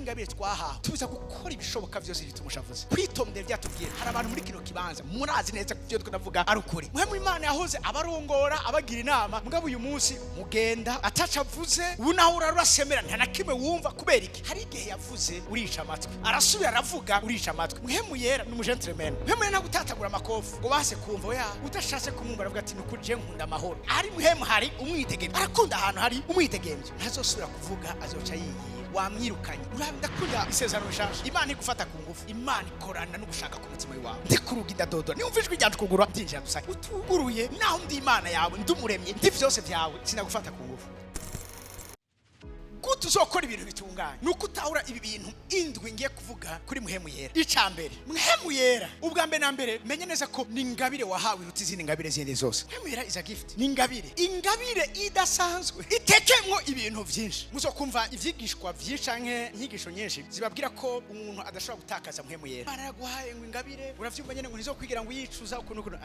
ingabire twahawe tuza gukora ibishoboka byose bitumushavuze kwitondera byatubwira hari abantu muri kino kibanza murazi neza kubyo twavuga ari ukuri Mpwemu Imana yahoze abarongora abagira inama mugabo uyu munsi mugenda atacavuze ubu naho urarasemera nta na kimwe wumva kubera iki hari igihe yavuze urica amatwi arasubira aravuga urica amatwi Mpwemu Yera n'umugentleman Mpwemu Yera gutatagura amakofu ngo base kumva oya udashatse kumumva aravuga ati nukuje nkunda amahoro ari Mpwemu hari umwitegembye arakunda ahantu hari umwitegembye ntazosubira kuvuga azoca yiyiye wamwirukanye ndakunda isezerano rishasha Imana igufata ku ngufu Imana ikorana no gushaka ku mutima wawe ndikuruga dodo ni umvijwe cyane kugura byinjira dusaka utuguruye naho ndi Imana yawe ndumuremye ndi byose byawe sinagufata ku ngufu tuzokora ibintu bitunganye nuko utahura ibi bintu indwi ngiye kuvuga kuri Mpwemu Yera icambere Mpwemu Yera ubwa mbere na mbere menye neza ko ni ingabire wahawe iruta izindi ngabire zindi zose Mpwemu Yera is a gift ni ingabire idasanzwe itekemwo ibintu byinshi muzokumva ivyigishwa byinshi canke inyigisho nyinshi zibabwira ko umuntu adashobora gutakaza Mpwemu Yera baraguhaye ngo ingabire uravyumva nyene ngo nizo kwigira ngo yicuza ukuntu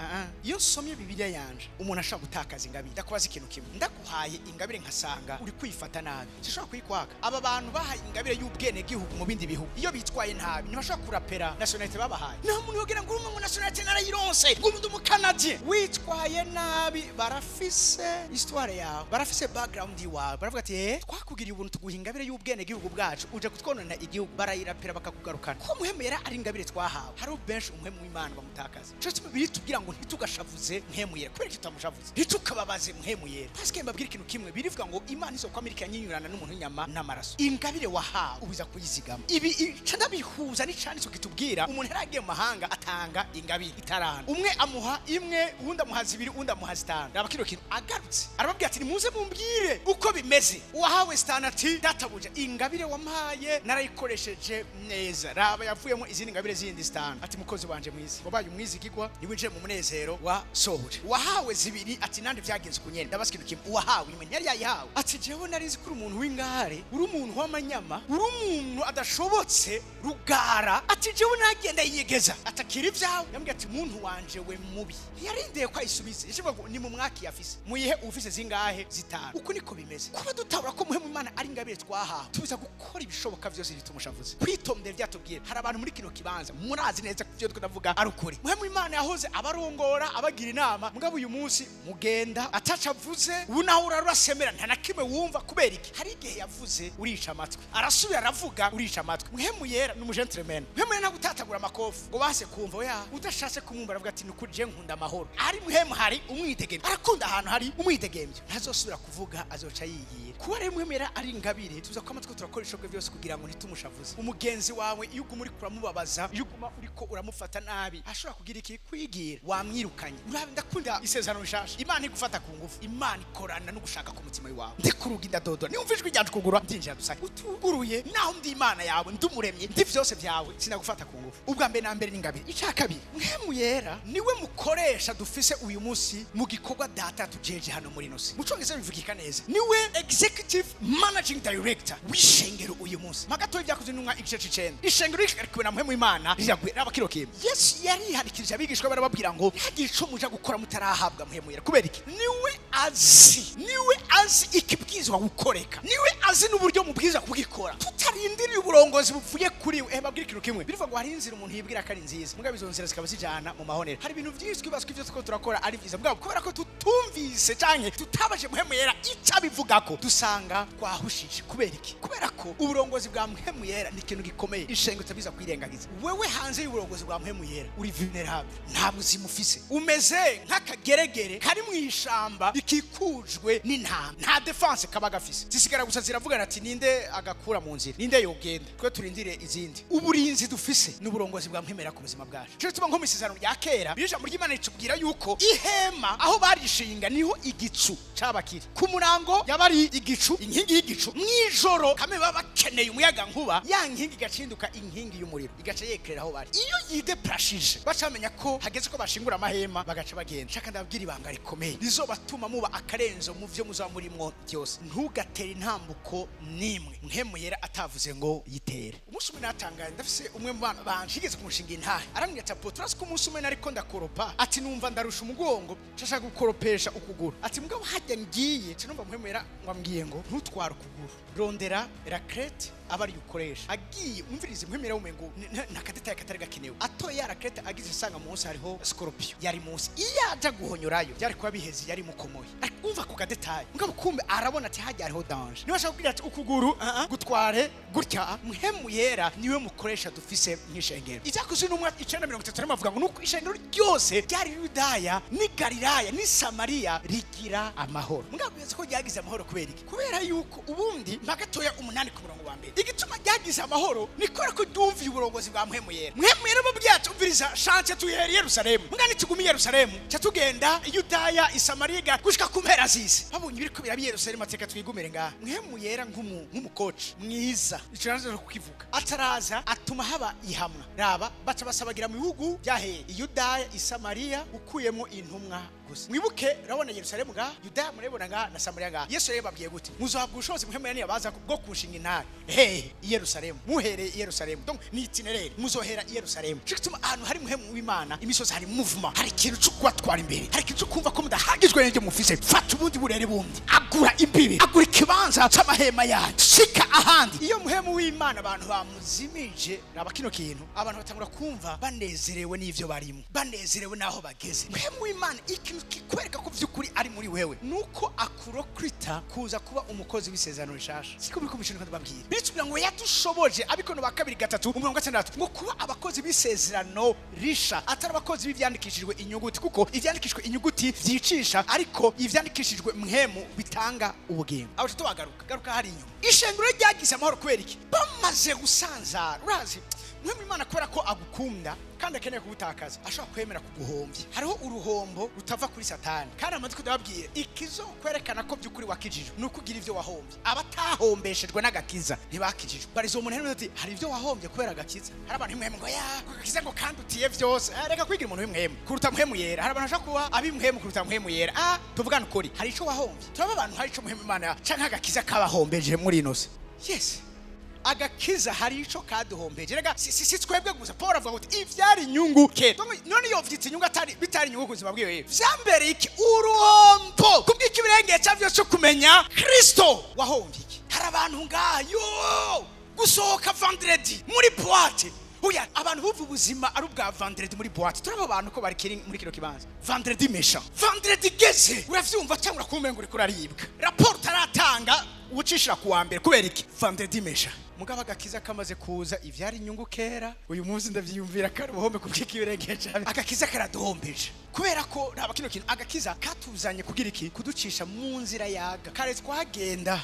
iyo somye Bibiliya yanje umuntu ashobora gutakaza ingabire ndakubaza ikintu kimwe ndaguhaye ingabire nkasanga uri kwifata nabi sishobora kwaka aba bantu bahaye ingabire y'ubwene gihugu mu bindi bihugu iyo bitwaye ntabi ntibashaka kurapera nationality babahaye nta muntu yogira ngo umuntu nationality narayironse ngo umuntu umukanadie witwaye nabi barafise histoire yawe barafise background yawe baravuga ati twakugiriye ubuntu tuguha ingabire y'ubwene gihugu bwacu uje kutwonona igihugu barayirapera bakakugarukana ko Mpwemu Yera ari ingabire twahawe hari benshi Mpwemu Imana bamutakaza cyo biri tubwira ngo ntitugashavuze Mpwemu Yera kubera tutamushavuze ntitukababaze Mpwemu Yera paske mbabwira ikintu kimwe birivuga ngo Imana izo kwa Amerika nyinyurana n'umuntu nyama n'amaraso ingabire wahawe ubiza kuyizigama ibi canabihuza n'icanditswe kitubwira umuntu yaragiye mu mahanga atanga ingabire itarana umwe amuha imwe uwundi amuha zibiri uwundi amuha zitanu raba kino kintu agarutse arababwira ati nimuze mumbwire uko bimeze uwahawe zitanu ati databuja ingabire wampaye narayikoresheje neza raba yavuyemo izindi ngabire zindi zitanu ati mukozi wanje mwiza wabaye umwizigirwa niwinjiye mu munezero wa sohuje wahawe zibiri ati nandi vyagenze kunyene ndabasa ikintu kimwe uwahawe imwe yari yayihawe ati jewe narizi kuri umuntu w'ingare uri umuntu w'amanyama uri umuntu adashobotse rugara ati jewe nagenda yigeza atakira ivyawe yambwiye ati muntu wanje we mubi yarindeye ko ayisubize yishivuga ngo ni mu mwaki yafise muyihe ufise zingahe zitanu uko niko bimeze kuba dutabura ko Mpwemu Imana ari ingabire twahawe tubiza gukora ibishoboka byose bitumushavuze kwitondera byatubwira hari abantu muri kino kibanza murazi neza kubyo twavuga ari ukuri Mpwemu Imana yahoze abarongora abagira inama mugabo uyu munsi mugenda atacavuze ubu naho urarasemera nta na kimwe wumva kubera iki hari igihe yavuze urica amatwi arasubira aravuga urica amatwi Mpwemu Yera n'umugentleman Mpwemu Yera gutatagura amakofu ngo base kumva oya udashatse kumumva aravuga ati nukuje nkunda amahoro ari Mpwemu hari umwitegembye arakunda ahantu hari umwitegembye ntazosubira kuvuga azoca yiyiye kuba rero Mpwemu Yera ari ingabire tuza ko amatwi turakora ishobwe byose kugira ngo nitumushavuze umugenzi wawe iyo uguma uri kuramubabaza iyo uguma uriko uramufata nabi ashobora kugira iki kwigira wamwirukanye ndakunda isezerano rishasha Imana igufata ku ngufu Imana ikorana no gushaka ku mutima wawe ndikuruga dodo ni umvijwe cyane kugura byinjira dusaka utuguruye naho ndi Imana yawe ndumuremye ndi byose byawe sinagufata ku ngufu ubwa mbere na mbere n'ingabire icakabiri Mpwemu Yera niwe mukoresha dufise uyu munsi mu gikorwa data tujeje hano muri nosi mucongereza bivugika neza niwe executive managing director w'ishengero uyu munsi magato ibyakuze n'umwa igice c'icenda ishengero rikarikiwe na Mpwemu Imana riragwe rabakiro kimwe Yesu yari hanikirije abigishwa barababwira ngo hagira ico muja gukora mutarahabwa Mpwemu Yera kubera iki niwe azi ikibwizwa gukoreka niwe azi n'uburyo mubwiza kubwikora tutarindiriye uburongozi bupfuye kuri we babwira ikintu kimwe birivuga ngo hari inzira umuntu yibwira ko ari nziza mugabo izo nzira zikaba zijana mu mahonera hari ibintu byinshi twibaswe ivyo tuko turakora ari vyiza mugabo kubera ko tutumvise canke tutabaje Mpwemu Yera icabivugako dusanga twahushije kubera iki kubera ko uburongozi bwa Mpwemu Yera ni ikintu gikomeye ishengo tabiza kwirengagiza wewe hanze y'uburongozi bwa Mpwemu Yera uri vulnerable nta buzima ufise umeze nk'akageregere kari mu ishamba ikikujwe n'intama nta defense kaba gafise zisigara gusa ziravugana ati ninde agakura mu nzira ninde yogenda twe turindire izindi uburinzi dufise n'uburongozi bwa Mpwemu Yera ku buzima bwacu cyo tuba nko mu isezerano rya kera bijambo ry'Imana ritubwira yuko ihema aho barishinga niho igicu cabakiri ku murango yabari igicu inkingi y'igicu mwijoro kame baba bakeneye umuyaga nkuba ya nkingi gacinduka inkingi y'umuriro igaca yekerera aho bari iyo yideprashije bacamenya ko hageze ko bashingura amahema bagaca bagenda shaka ndabwira ibanga rikomeye rizobatuma muba akarenzo mu vyo muzaba murimwo byose ntugatere intambuko nimwe Mpwemu Yera atavuze ngo yitere umunsi umwe natangaye ndafise umwe mu bana banshigeze kumushinga intahe arambwira ati Apotre ko umunsi umwe nariko ndakoropa ati numva ndarusha umugongo nshaka gukoropesha ukuguru ati mugabo hajya ngiye numva Mpwemu Yera ngwambwiye ngo ntutwara ukuguru rondera raclette abari ukoresha agiye umvirize mwemera umengo nakadetaye katari gakenewe atoye yarakete agize sanga munsi hariho scorpion yari munsi iyaja guhonyorayo byari kuba bihezi yari mukomoye umva ku kadetaye ngabo kumbe arabona ati hajya hariho danger niba ashaka kugira ati ukuguru gutware gutya Mpwemu Yera niwe mukoresha dufise nk'ishengero izakuzi n'umwa 930 mavuga ngo nuko ishengero ryose ryari Yudaya ni Galilaya ni Samaria rigira amahoro ngabo yeze ko ryagize amahoro kubera iki kubera yuko ubundi magatoya 8 ku murongo wa mbere igituma ryagize amahoro nikora ko dumviye uburongozi bwa Mpwemu Yera mu byacu umviriza chance tuhere Yerusalemu ngani tugumi Yerusalemu cyatugenda Yudaya Samaria gushika ku mpera zisi babonye ibiriko birabi Yerusalemu ateka twigumire ngaha Mpwemu Yera nk'umukoci mwiza ikiranzo cyo kukivuga ataraza atuma haba ihamwa raba baca basabagira mu bihugu byahe Yudaya Samaria ukuyemo intumwa gusa mwibuke rabona Yerusalemu ga Yudaya murebona nga na Samaria nga Yesu yababwiye gute muzohabwa ubushobozi Mpwemu Yera yabaza bwo kushinga intare Yerusalemu muhere Yerusalemu donc ni itinerary muzohera Yerusalemu cyituma ahantu hari Mpwemu w'Imana imisozi hari movement hari ikintu cyo kwatwara imbere hari ikintu cyo kumva ko mudahagijwe n'ibyo mufise fata ubundi burere bundi agura imbibi agura ikibanza c'amahema yacu shika ahandi iyo Mpwemu w'Imana abantu bamuzimije raba kino kintu abantu batangura kumva banezerewe n'ivyo barimo banezerewe naho bageze Mpwemu w'Imana ikintu kikwereka ko vyukuri ari muri wewe nuko akurokrita kuza kuba umukozi w'isezerano rishasha siko biko bishinzwe ndababwira bitubira ngo yadushoboje abikono ba 2:3 ngo kuba abakozi b'isezerano risha atari abakozi b'ivyandikishijwe inyuguti kuko ivyandikishijwe inyuguti vyicisha ariko ivyandikishijwe Mpwemu bitanga ubugingo abo garuka hari inyuma ishengero ryagize amahoro kubera iki bamaze gusanzara urazi Mpwemu Imana kubera ko agukunda kandi akeneye kugutakaza ashobora kwemera kuguhombya hariho uruhombo rutava kuri Satani kandi amatwi ndababwira ikizo kwerekana ko byukuri wakijijwe nukugira ivyo wahombye abatahombeshejwe n'agakiza ntibakijijwe barizo umuntu hano ati hari ivyo wahombye kubera agakiza hari abantu Mpwemu ngo ya agakiza ngo kandi utiye vyose reka kwigira umuntu w'Mpwemu kuruta Mpwemu Yera hari abantu ashaka kuba abi Mpwemu kuruta Mpwemu Yera tuvugana ukuri hari ico wahombye turaba abantu hari ico Mpwemu Imana canke agakiza kabahombeje muri inose yes agakiza hari ico kaduhombeje rega si twebwe gusa Paul avuga ngo ivyari inyungu ke none yo vyitse inyungu atari bitari inyungu kuzima bwiwe vyambere iki urombo kubwiki birengeye cyavyo cyo kumenya Kristo wahombye iki hari abantu ngayo gusohoka vendredi muri boîte oya abantu buvu ubuzima ari ubwa vendredi muri boîte turaba abantu ko bari kiri muri kino kibanza vendredi méchant vendredi geze uravyumva cyangwa kumenga uri kuraribwa rapport taratanga ucishira kuwa mbere kubera iki vendredi méchant mugaba agakiza kamaze kuza ivyari inyungu kera uyu munsi ndavyiyumvira kare ubuhombe kubw'ikibirengeje agakiza karaduhombeje kubera ko raba kino kintu agakiza katuzanye kugira iki kuducisha mu nzira yaga kare twagenda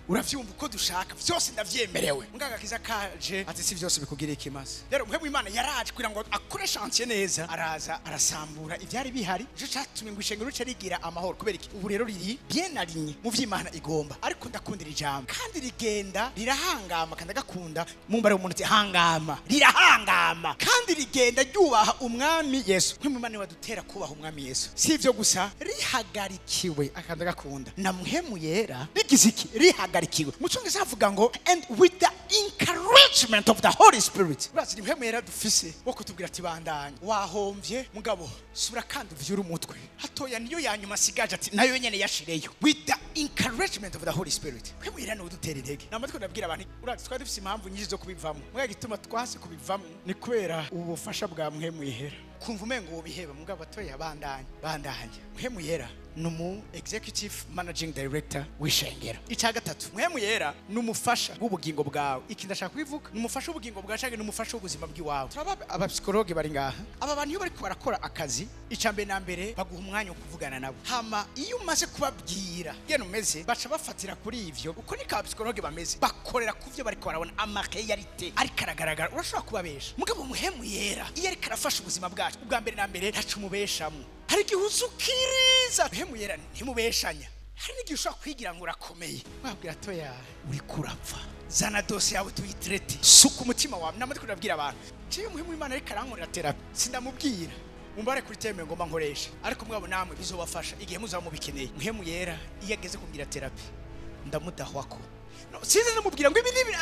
uravyumva uko dushaka vyose ndavyemerewe ngagakiza kaje ati si vyose bikugira ikimaze rero Mpwemu Imana yaraje kugira ngo akore chance neza araza arasambura ivyari bihari cyo cyatumye ngo ishengero rigira amahoro kubera iki ubu rero riri bien aligné mu vy'Imana igomba ariko ndakundira ijambo kandi rigenda rirahangama kandi agakunda mumbare umuntu ati hangama rirahangama kandi rigenda ryubaha umwami Yesu Mpwemu Imana wadutera kubaha umwami Yesu si ivyo gusa rihagarikiwe akandi agakunda na Mpwemu Yera bigize iki muchongeza avuga ngo and with the encouragement of the Holy Spirit urazi Mpwemu Yera dufise wo kutubwira ati bandanye wahomvye mugabo sura kandi uvyura umutwe hatoya niyo yanyuma sigaje ati nayo nyene yashireyo with the encouragement of the Holy Spirit Mpwemu Yera no dutera intege namatwe ndabwira abantu urazi twari dufise impamvu nyinshi zo kubivamo mwe gituma twase kubivamo ni kwera ubufasha bwa Mpwemu Yera kumva umengo wo biheba mugabo atoya bandanye Mpwemu Yera numu executive managing director w'ishengero icya gatatu Mpwemu Yera numufasha w'ubugingo bwawe iki ndashaka kubivuga numufasha w'ubugingo bwawe cyangwa numufasha w'ubuzima bw'iwawe turaba abapsikologe bari ngaha aba bantu iyo bari barakora akazi icambe na mbere baguha umwanya wo kuvugana nabo hama iyo umaze kubabwira yeno meze baca bafatira kuri ivyo uko ni ka psikologe bameze bakorera kuvyo bari barabona amakeyarite ari karagaragara urashobora kubabesha mugabo Mpwemu Yera iyo ari karafasha ubuzima bwacu ubwa mbere na mbere ntacu mubeshamo hari gihuzukiriza Mpwemu Yera ntimubeshanya hari n'igihe ushobora kwigira ngo urakomeye wabwira atoya uri kurapfa zana dose yawe tuyitrete suka umutima wawe namwe kurabwira abantu ciye Mpwemu Imana ari karankorera therapy sindamubwira umbare kuri teme ngomba nkoresha ariko mwabo namwe bizobafasha igihe muzaba mubikeneye Mpwemu Yera iyo ageze kugira therapy ndamudahwako no size namubwira ngo ibi nibi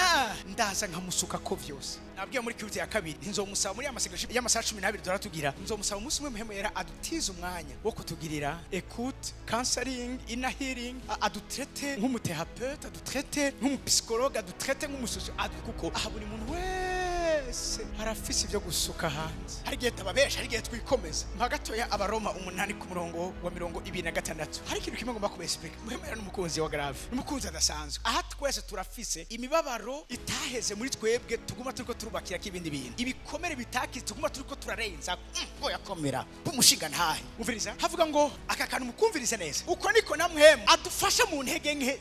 ndaza nkamusuka ko vyose nabwiye muri kiruti ya kabiri nzomusaba muri amasengesho y'amasaha 12 doratugira nzomusaba umunsi umwe Mpwemu Yera adutize umwanya wo kutugirira écoute counseling inner healing adutrete nk'umuthérapeute adutrete nk'umupsychologue adutrete nk'umusoso kuko aha buri muntu wese arafise ibyo gusuka hanze hari gihe tababesha hari gihe twikomeza mpagatoya abaroma 8 ku murongo wa 26 hari ikintu kimwe ngomba kubesipeka Mpwemu Yera n'umukunzi wa grave n'umukunzi adasanzwe aha twese turafise imibabaro itaheze muri twebwe tuguma turiko turubakira k'ibindi bintu ibikomere bitaki tuguma turiko turarenza ngo yakomera bumushinga ntahe muviriza havuga ngo aka kantu mukumvirize neza uko niko na Mpwemu adufasha mu ntege nke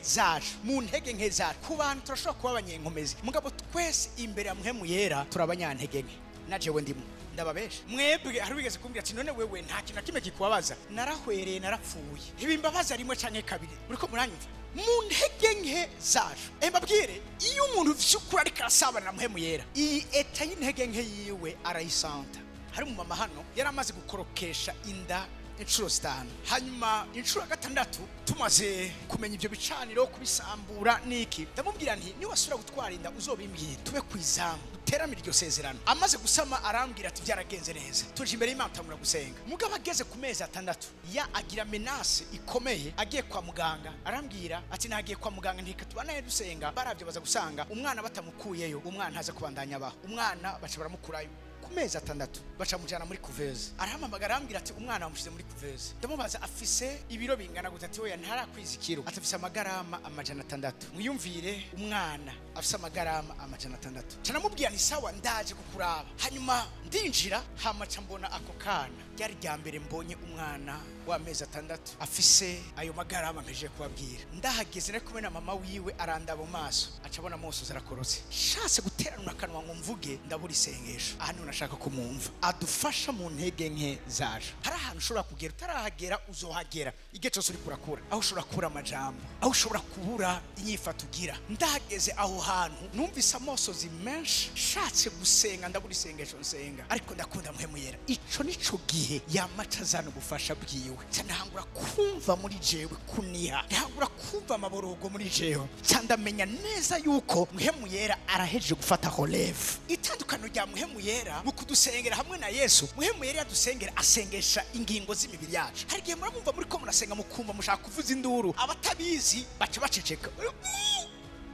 zacu ku bantu turashobora kuba abanyenkomezi mugabo twese imbere ya Mpwemu Yera turabanyantege nke najewe ndimo ndababesha mwebwe hari wigeze kumbwira ati none wewe nta kintu kimwe kikubabaza narahwereye narapfuye ibimbabaza rimwe canke kabiri uriko muranyumva mu ntege nke zacu mbabwire iyo umuntu vyukuri ariko arasabana na Mpwemu Yera iyi eta y'intege nke yiwe arayisanta hari mu mama hano yari amaze gukorokesha inda inshuro 5 hanyuma inshuro 6 tumaze kumenya ibyo bicaniro kubisambura niki ndamubwira nti ni wasura gutwara inda uzobimbwira tube kwizamu teramira iryo sezerano amaze gusama arambwira ati byaragenze neza tuje imbere y'Imana tamura gusenga mugabo ageze ku mezi 6 ya agira menace ikomeye agiye kwa muganga arambwira ati nagiye kwa muganga ntikatubanaye dusenga baravyo baza gusanga umwana batamukuyeyo umwana haza kubandanya abaho umwana baca baramukurayo ku mezi 6 baca mujana muri couveuse arahamagara arambwira ati umwana wamushize muri couveuse ndamubaza afise ibiro bingana gute ati oya ntarakwiza ikiro atafise amagarama 600 mwiyumvire umwana afise amagarama 600 canamubwira ni sawa ndaje kukuraba hanyuma ndinjira hamaca mbona ako kana ryari rya mbere mbonye umwana wa mezi 6 afise ayo magarama mpeje kubabwira ndahageze ne kumena mama wiwe arandaba mu maso acabona moso zarakorotse shase guteranura kanwa ngo mvuge ndabura isengesho hano nashaka kumumva adufasha mu ntege nke zaje hari ahantu ushobora kugera utarahagera uzohagera igihe cyose uri kurakura aho ushobora kubura amajambo aho ushobora kubura inyifato ugira ndahageze aho hantu numvise amosozi menshi shatse gusenga ndabura isengesho nsenga ariko ndakunda Mpwemu Yera ico nico gihe yamaca zano gufasha bwiwe cyandahangura kumva muri jewe kuniha ndahangura kumva amaborogo muri jewe cyandamenya neza yuko Mpwemu Yera araheje gufata relève itandukano rya Mpwemu Yera mu kudusengera hamwe na Yesu Mpwemu Yera yadusengera asengesha ingingo z'imibiri yacu hari gihe muramumva muri ko murasenga mukumva mushaka kuvuza induru abatabizi baca baceceka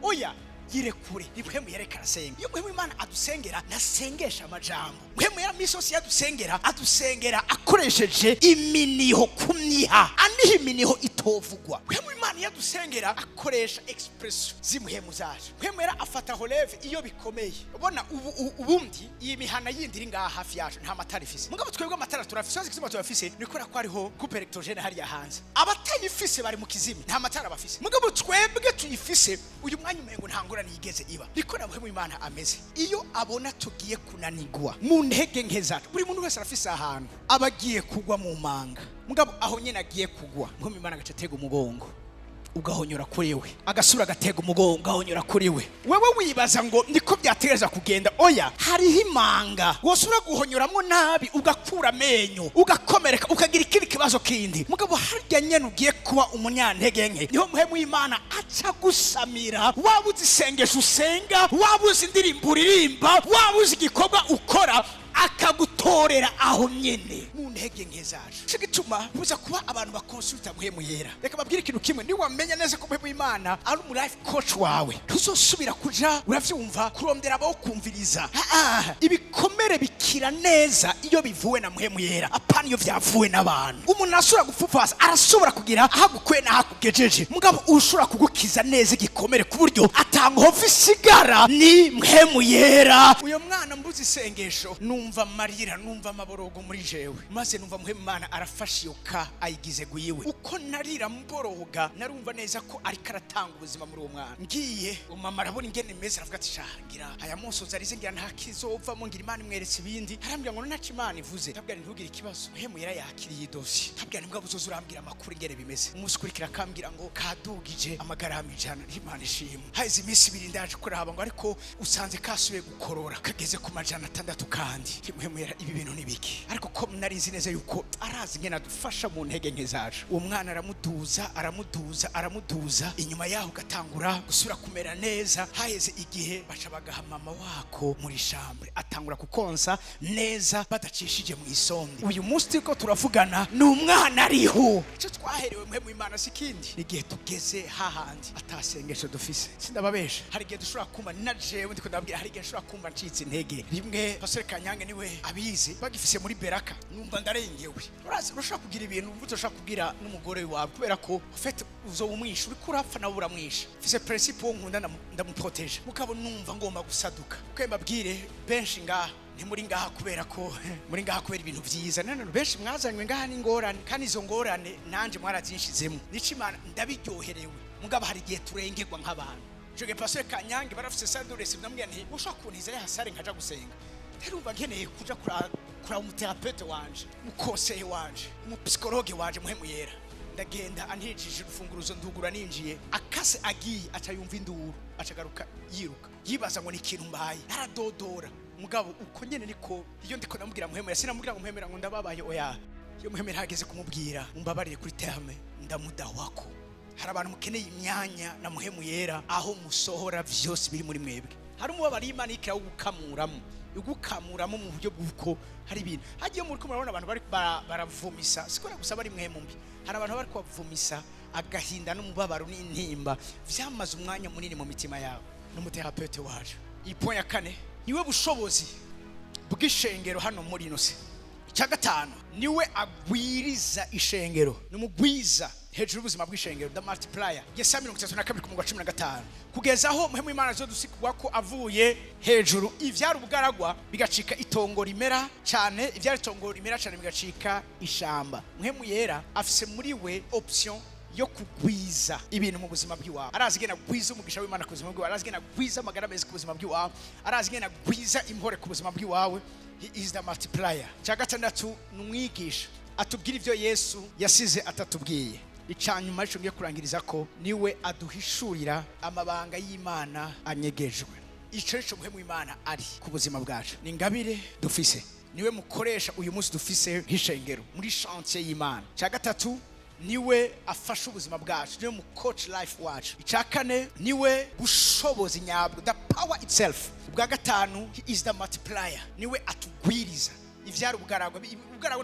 oya yirekure Mpwemu Yera karasenga iyo Mpwemu Imana adusengera nasengesha amajambo Mpwemu Yera misosi adusengera akoresheje iminiho kumyiha aniho iminiho itovugwa Mpwemu Imana yadusengera akoresha expression z'Impwemu zacu Mpwemu Yera afata relève iyo bikomeye ubona ubundi iyi mihana yindi iri ngaha hafi yacu nta matara ifise mugabo twebwe amatara turafise azikizima turafise nikora ko ariho coupe électrogène hari ya hanze abatayifise bari mu kizimi nta matara bafise mugabo twebwe tuyifise uyu mwanya umengo ntangura nigeze iba niko na Mpwemu Imana ameze iyo abona tugiye kunanigwa mu ntege nke zacu buri muntu wese arafise ahantu abagiye kugwa mu manga mugabo aho nyene agiye kugwa Mpwemu Imana agacatega umugongo ugahonyora kuri we agasura gatega umugongo ugahonyora kuri we wewe wibaza ngo niko byatereza kugenda oya hariho imanga wosura guhonyoramwo nabi ugakura amenyo ugakomereka ukagira ikindi kibazo kindi mugabo harya nyene ugiye kuba umunyantege nke niho Mpwemu Imana aca gusamira wabuze isengesho usenga wabuze indirimbo uririmba wabuze igikorwa ukora akagutorera aho nyene mu ntege nke zacu cigituma buza kuba abantu bakonsulta Mpwemu Yera reka babwire ikintu kimwe ni wamenya neza ko Mpwemu Imana ari mu life coach wawe tuzosubira kuja uravyumva kurondera abo kumviriza ibikomere bikira neza iyo bivuwe na Mpwemu Yera apana iyo vyavuwe n'abantu umuntu asura gupfupfasa arashobora kugira ahagukwe na hakugejeje mugabo ushobora kugukiza neza igikomere ku buryo atangoho isigara ni Mpwemu Yera uyo mwana mbuzi isengesho numva marira numva amaborogo muri jewe maze numva Mpwemu Imana arafashiyoka ayigize guyiwe uko narira mboroga narumva neza ko ari karatanga ubuzima muri uwo mwana ngiye umama arabona ingene meze aravuga ati shangira aya mosozi arize ngira nta kizova mu ngira Imana imweretse ibindi arambira ngo ntaci Imana ivuze tabwira ntugire ikibazo Mpwemu Yera yakiriye dossier tabwira mbwa buzoza urambira amakuru ingere bimeze umunsi kurikira kambira ngo kadugije amagarama 100 Imana ishimwe haize imisi 2 ndaje kuraba ngo ariko usanze kasuye gukorora kageze ku 600 kandi Mpwemu Yera ibi bintu nibiki ariko ko narizi neza yuko arazi ngena dufasha mu ntege nke zacu. Uwo mwana aramuduza inyuma yaho gatangura gusura kumera neza. Haheze igihe baca bagaha mama wako muri chambre atangura kukonsa neza badacishije mu isonde. Uyu munsi ko turavugana n'umwana ariho. Cyo twaherewe Mpwemu Imana sikindi. Igihe tugeze hahandi atasengesho dufise. Sindababesha. Hari igihe dushobora kumva na jewe ndiko ndabwira, hari igihe nshobora kumva ncitse intege. Rimwe Pastor Kanyange niwe abizi bagifise muri Beraka numva ndarengewe. Urashobora kugira ibintu ushobora kugira n'umugore wawe kubera ko ufite uzo umwisha uri kurapfa nawe uramwisha. Fise principe wo nkunda ndamuproteje. Mukabo numva ngomba gusaduka. Kwembabwire benshi ngaha ntimuri ngaha kubera ko muri ngaha kubera ibintu vyiza. None benshi mwazanywe ngaha n'ingorane, kandi izo ngorane nanje mwarazinshizemo. Nico Imana ndabiryoherewe. Mugabo hari igihe turengerwa nk'abantu. Joge Pastor Kanyange barafise saduresi ndamubwira nti ushaka kuntiza hasare nkaja gusenga. Terumva nkeneye kuja kura umuterapeute wanje, umukoseye wanje, umupsikologe wanje Mpwemu Yera. Ndagenda antijije urufunguruzo ndugura ninjiye akase agiye atayumva induru acagaruka yiruka yibaza ngo ni ikintu mbaye aradodora. Mugabo uko nyene niko iyo ndiko namubwira Mpwemu Yera sinamubwira ngo Mpwemu Yera ngo ndababaye oya. Iyo Mpwemu Yera hageze kumubwira umbabarire kuri terme ndamudahwako. Hari abantu mukeneye imyanya na Mpwemu Yera aho musohora vyose biri muri mwebwe. Hari umubabari Imana ikira ugukamuramo mu buryo bw'uko hari ibintu hagiye muri ko murabona abantu bari baravumisa sikora gusa bari Mpwemu mbi. Hari abantu bari kwavumisa agahinda n'umubabaro n'intimba vyamaze umwanya munini mu mitima yabo. N'umuterapeute waje ipoint ya kane niwe bushobozi bw'ishengero hano muri nose. Icya gatanu niwe agwiriza ishengero n'umugwiza hejuru ubuzima bw'ishengero, the multiplier. Yesaya 32:15 kugeza aho Mpwemu Imana zo dusikwa ko avuye hejuru ivyari ubugaragwa bigacika itongo rimera cyane, ivyari itongo rimera cyane bigacika ishamba. Mpwemu Yera afise muri we option yo kugwiza ibintu mu buzima bw'iwawe. Arazi gena gwiza umugisha w'Imana ku buzima bw'iwawe, arazi gena gwiza amagara meza ku buzima bw'iwawe, arazi gena gwiza impore ku buzima bw'iwawe. He is the multiplier. Cya gatandatu n'umwigisha atubwira ivyo Yesu yasize atatubwiye. Icanyuma cyo ngiye kurangiriza ko niwe aduhishurira amabanga y'Imana anyegejwe. Ico cyo Mpwemu Imana ari ku buzima bwacu ni ngabire dufise, niwe mukoresha uyu munsi dufise nk'ishengero muri chantier y'Imana. Cya gatatu niwe afasha ubuzima bwacu, niwe mu coach life wacu. Icya kane niwe bushobozi nyabwo, the power itself. Ubwa gatanu he is the multiplier, niwe atugwiriza ivyari ubugaragwa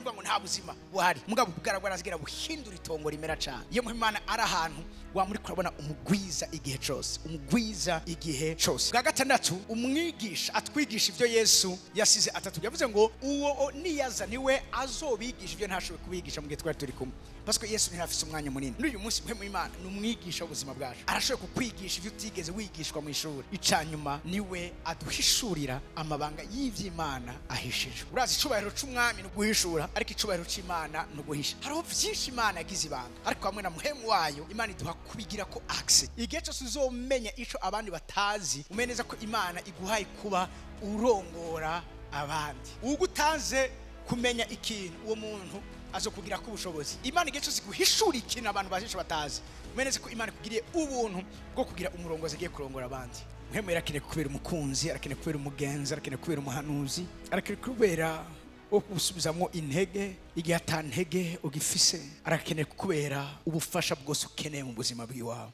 ndwa ngo nta buzima buhari. Mugabo ubugaragwa arazigera buhindura itongo rimera cyane. Iyo Mpwemu Imana ari ahantu wa muri kurabona umugwiza igihe cyose, umugwiza igihe cyose. Bwa gatandatu umwigisha atwigisha ivyo Yesu yasize atatu. Yavuze ngo uwo niyaza niwe azobigisha ivyo ntashoboye kubigisha mu gihe twari turi kumwe. Parce que Yesu ntafise umwanya munini. N'uyu munsi Mpwemu Imana n'umwigisha w'ubuzima bwacu. Arashoboye kukwigisha ivyo utigeze wigishwa mu ishuri. Icanyuma niwe aduhishurira amabanga y'ivy'Imana ahishije. Urazi icubahiro c'umwami no guhishura, ariko icubahiro c'Imana no guhisha. Hariho vyinshi Imana yagize ibanga, ariko hamwe na Mpwemu wayo Imana iduha kubigira ko access. Igihe cyose uzomenya ico abandi batazi, umeneza ko Imana iguhaye kuba urongora abandi. Ugutanze kumenya ikintu uwo muntu azokugira ko ubushobozi. Imana igihe cyose guhishura ikintu abantu bahisha batazi, umeneze ko Imana ikugiriye ubuntu bwo kugira umurongozi agiye kurongora abandi. Mpwemu Yera akeneye kubera umukunzi, akeneye kubera umugenzi, akeneye kubera umuhanuzi, akeneye kubera gusubizamwo intege igihe atantege ugifise, akeneye kubera ubufasha bwose ukeneye mu buzima bw'iwawe.